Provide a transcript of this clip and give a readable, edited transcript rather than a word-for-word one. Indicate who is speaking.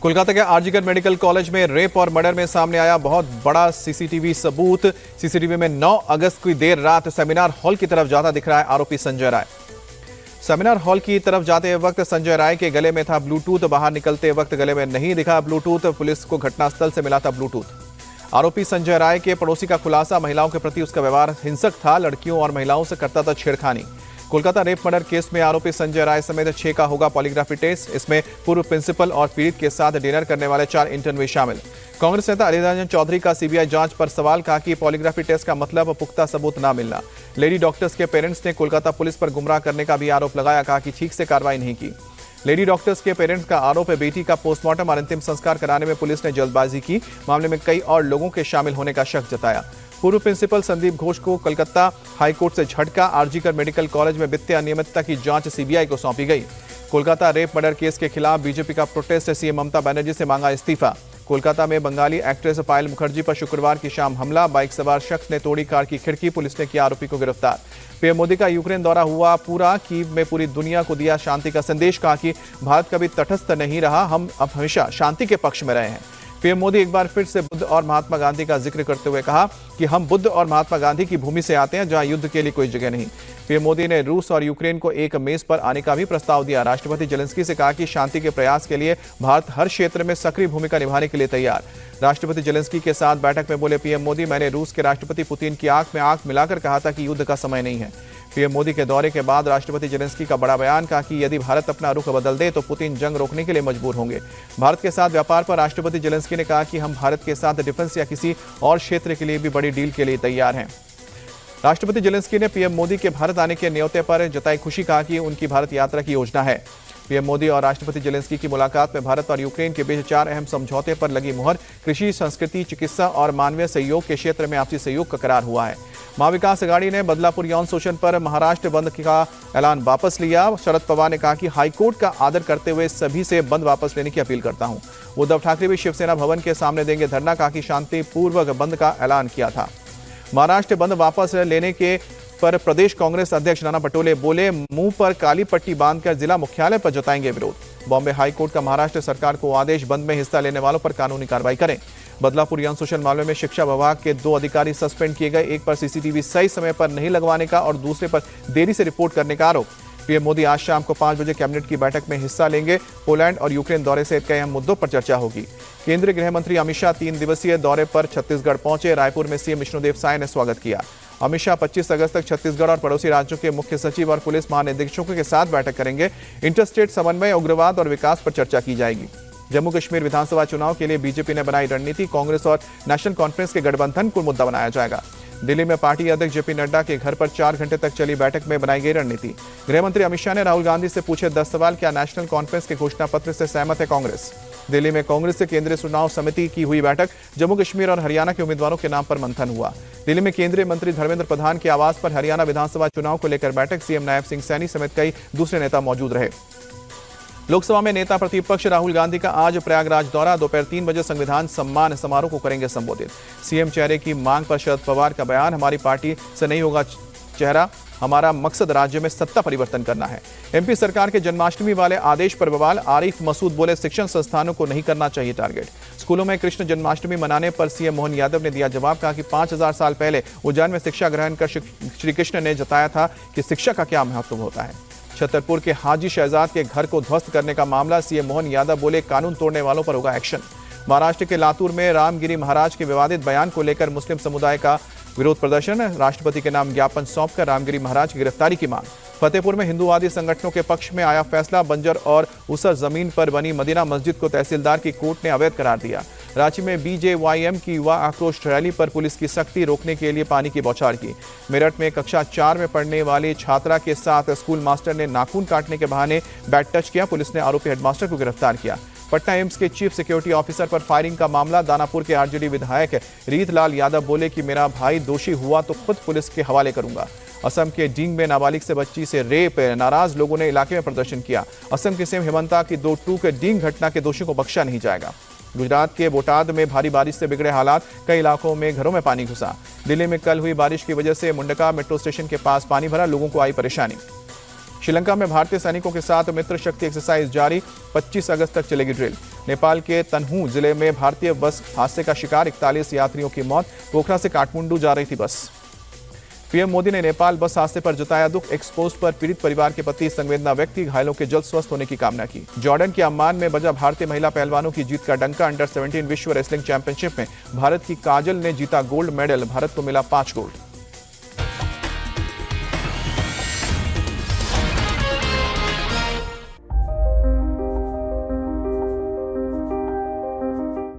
Speaker 1: कोलकाता के RG Kar medical college में rape और मर्डर में सामने आया बहुत बड़ा सीसीटीवी सबूत। सीसीटीवी में 9 अगस्त की देर रात सेमिनार हॉल की तरफ जाता दिख रहा है आरोपी संजय राय। सेमिनार हॉल की तरफ जाते वक्त संजय राय के गले में था ब्लूटूथ। बाहर निकलते वक्त गले में नहीं दिखा ब्लूटूथ। पुलिस को घटनास्थल से मिला था ब्लूटूथ। आरोपी संजय राय के पड़ोसी का खुलासा, महिलाओं के प्रति उसका व्यवहार हिंसक था। लड़कियों और महिलाओं से करता था छेड़खानी। कोलकाता रेप मर्डर केस में आरोपी संजय राय समेत 6 का होगा पॉलीग्राफी टेस्ट। इसमें पूर्व प्रिंसिपल और पीड़ित के साथ डिनर करने वाले 4 इंटर्न भी शामिल। कांग्रेस नेता अधीर रंजन चौधरी का सीबीआई जांच पर सवाल, कहा कि पॉलीग्राफी टेस्ट का मतलब पुख्ता सबूत न मिलना। लेडी डॉक्टर्स के पेरेंट्स ने कोलकाता पुलिस पर गुमराह करने का भी आरोप लगाया, कहा कि ठीक से कार्रवाई नहीं की। लेडी डॉक्टर्स के पेरेंट्स का आरोप है, बेटी का पोस्टमार्टम और अंतिम संस्कार कराने में पुलिस ने जल्दबाजी की। मामले में कई और लोगों के शामिल होने का शक जताया। पूर्व प्रिंसिपल संदीप घोष को कलकत्ता हाईकोर्ट से झटका। आरजीकर मेडिकल कॉलेज में वित्तीय अनियमितता की जांच सीबीआई को सौंपी गई। कोलकाता रेप मर्डर केस के खिलाफ बीजेपी का प्रोटेस्ट। सीएम ममता बनर्जी से मांगा इस्तीफा। कोलकाता में बंगाली एक्ट्रेस पायल मुखर्जी पर शुक्रवार की शाम हमला। बाइक सवार शख्स ने तोड़ी कार की खिड़की। पुलिस ने किया आरोपी को गिरफ्तार। पीएम मोदी का यूक्रेन दौरा हुआ पूरा। कीव में पूरी दुनिया को दिया शांति का संदेश, कहा कि भारत कभी तटस्थ नहीं रहा, हम अब हमेशा शांति के पक्ष में रहे हैं। पीएम मोदी एक बार फिर से बुद्ध और महात्मा गांधी का जिक्र करते हुए कहा कि हम बुद्ध और महात्मा गांधी की भूमि से आते हैं, जहां युद्ध के लिए कोई जगह नहीं। पीएम मोदी ने रूस और यूक्रेन को एक मेज पर आने का भी प्रस्ताव दिया। राष्ट्रपति जेलेंस्की से कहा कि शांति के प्रयास के लिए भारत हर क्षेत्र में सक्रिय भूमिका निभाने के लिए तैयार। राष्ट्रपति जेलेंस्की के साथ बैठक में बोले पीएम मोदी, मैंने रूस के राष्ट्रपति पुतिन की आंख में आंख मिलाकर कहा था कि युद्ध का समय नहीं है। पीएम मोदी के दौरे के बाद राष्ट्रपति जेलेंस्की का बड़ा बयान, कहा कि यदि भारत अपना रुख बदल दे तो पुतिन जंग रोकने के लिए मजबूर होंगे। भारत के साथ व्यापार पर राष्ट्रपति जेलेंस्की ने कहा कि हम भारत के साथ डिफेंस या किसी और क्षेत्र के लिए भी बड़ी डील के लिए तैयार हैं। राष्ट्रपति जेलेंस्की ने पीएम मोदी के भारत आने के न्योते पर जताई खुशी, कहा कि उनकी भारत यात्रा की योजना है। पीएम मोदी और राष्ट्रपति जेलेंस्की की मुलाकात में भारत और यूक्रेन के बीच 4 अहम समझौते पर लगी मुहर। कृषि, संस्कृति, चिकित्सा और मानवीय सहयोग के क्षेत्र में आपसी सहयोग का करार हुआ है। महाविकास अघाड़ी ने बदलापुर यौन शोषण पर महाराष्ट्र बंद का ऐलान वापस लिया। शरद पवार ने कहा कि हाईकोर्ट का आदर करते हुए सभी से बंद वापस लेने की अपील करता हूं। उद्धव ठाकरे भी शिवसेना भवन के सामने देंगे धरना, कहा कि शांतिपूर्वक बंद का ऐलान किया था। महाराष्ट्र बंद वापस लेने के पर प्रदेश कांग्रेस अध्यक्ष नाना पटोले बोले, मुंह पर काली पट्टी बांधकर जिला मुख्यालय पर जताएंगे विरोध। बॉम्बे हाईकोर्ट का महाराष्ट्र सरकार को आदेश, बंद में हिस्सा लेने वालों पर कानूनी कार्रवाई करें। बदलापुर यौन शोषण मामले में शिक्षा विभाग के 2 अधिकारी सस्पेंड किए गए। एक पर सीसीटीवी सही समय पर नहीं लगवाने का और दूसरे पर देरी से रिपोर्ट करने का आरोप। पीएम मोदी आज शाम को 5 बजे कैबिनेट की बैठक में हिस्सा लेंगे। पोलैंड और यूक्रेन दौरे से कई अहम मुद्दों पर चर्चा होगी। केंद्रीय गृह मंत्री अमित शाह 3 दिवसीय दौरे पर छत्तीसगढ़ पहुंचे। रायपुर में सीएम विष्णुदेव साय ने स्वागत किया। अमित शाह 25 अगस्त तक छत्तीसगढ़ और पड़ोसी राज्यों के मुख्य सचिव और पुलिस महानिदेशकों के साथ बैठक करेंगे। इंटरस्टेट समन्वय, उग्रवाद और विकास पर चर्चा की जाएगी। जम्मू कश्मीर विधानसभा चुनाव के लिए बीजेपी ने बनाई रणनीति। कांग्रेस और नेशनल कॉन्फ्रेंस के गठबंधन को मुद्दा बनाया जाएगा। दिल्ली में पार्टी अध्यक्ष जेपी नड्डा के घर पर 4 घंटे तक चली बैठक में बनाई गई रणनीति। गृह मंत्री अमित शाह ने राहुल गांधी से पूछे 10 सवाल, क्या नेशनल कॉन्फ्रेंस के घोषणा पत्र से सहमत है कांग्रेस। दिल्ली में कांग्रेस से केंद्रीय चुनाव समिति की हुई बैठक। जम्मू कश्मीर और हरियाणा के उम्मीदवारों के नाम पर मंथन हुआ। दिल्ली में केंद्रीय मंत्री धर्मेंद्र प्रधान के आवास पर हरियाणा विधानसभा चुनाव को लेकर बैठक। सीएम नायब सिंह सैनी समेत कई दूसरे नेता मौजूद रहे। लोकसभा में नेता प्रतिपक्ष राहुल गांधी का आज प्रयागराज दौरा। दोपहर 3 बजे संविधान सम्मान समारोह को करेंगे संबोधित। सीएम चेहरे की मांग पर शरद पवार का बयान, हमारी पार्टी से नहीं होगा चेहरा, हमारा मकसद राज्य में सत्ता परिवर्तन करना है। एमपी सरकार के जन्माष्टमी वाले आदेश पर बवाल। आरिफ मसूद बोले, शिक्षण संस्थानों को नहीं करना चाहिए टारगेट। स्कूलों में कृष्ण जन्माष्टमी मनाने पर सीएम मोहन यादव ने दिया जवाब, कहा कि 5000 साल पहले उज्जैन में शिक्षा ग्रहण कर श्री कृष्ण ने जताया था कि शिक्षा का क्या महत्व होता है। छतरपुर के हाजी शहजाद के घर को ध्वस्त करने का मामला। सीएम मोहन यादव बोले, कानून तोड़ने वालों पर होगा एक्शन। महाराष्ट्र के लातूर में रामगिरी महाराज के विवादित बयान को लेकर मुस्लिम समुदाय का विरोध प्रदर्शन। राष्ट्रपति के नाम ज्ञापन सौंपकर रामगिरी महाराज की गिरफ्तारी की मांग। फतेहपुर में हिंदूवादी संगठनों के पक्ष में आया फैसला। बंजर और उसर जमीन पर बनी मदीना मस्जिद को तहसीलदार की कोर्ट ने अवैध करार दिया। रांची में बीजेवाईएम की युवा आक्रोश रैली पर पुलिस की सख्ती, रोकने के लिए पानी की बौछार की। मेरठ में कक्षा 4 में पढ़ने वाली छात्रा के साथ स्कूल मास्टर ने नाखून काटने के बहाने बैड टच किया। पुलिस ने आरोपी हेडमास्टर को गिरफ्तार किया। पटना एम्स के चीफ सिक्योरिटी ऑफिसर पर फायरिंग का मामला। दानापुर के आरजेडी विधायक रीतलाल यादव बोले कि मेरा भाई दोषी हुआ तो खुद पुलिस के हवाले करूंगा। असम के डींग में नाबालिग से बच्ची से रेप, नाराज लोगों ने इलाके में प्रदर्शन किया। असम के सीएम हेमंता की 2 के डींग घटना के दोषियों को बख्शा नहीं जाएगा। गुजरात के बोटाद में भारी बारिश से बिगड़े हालात। कई इलाकों में घरों में पानी घुसा। दिल्ली में कल हुई बारिश की वजह से मुंडका मेट्रो स्टेशन के पास पानी भरा, लोगों को आई परेशानी। श्रीलंका में भारतीय सैनिकों के साथ मित्र शक्ति एक्सरसाइज जारी, 25 अगस्त तक चलेगी ड्रिल। नेपाल के तनहू जिले में भारतीय बस हादसे का शिकार, 41 यात्रियों की मौत। पोखरा से काठमांडू जा रही थी बस। पीएम मोदी ने नेपाल बस हादसे पर जताया दुख, एक्सपोस्ट पर पीड़ित परिवार के प्रति संवेदना व्यक्त की, घायलों के जल्द स्वस्थ होने की कामना की। जॉर्डन के अम्मान में बजा भारतीय महिला पहलवानों की जीत का डंका, अंडर 17 विश्व रेसलिंग चैंपियनशिप में भारत की काजल ने जीता गोल्ड मेडल, भारत को मिला 5 गोल्ड।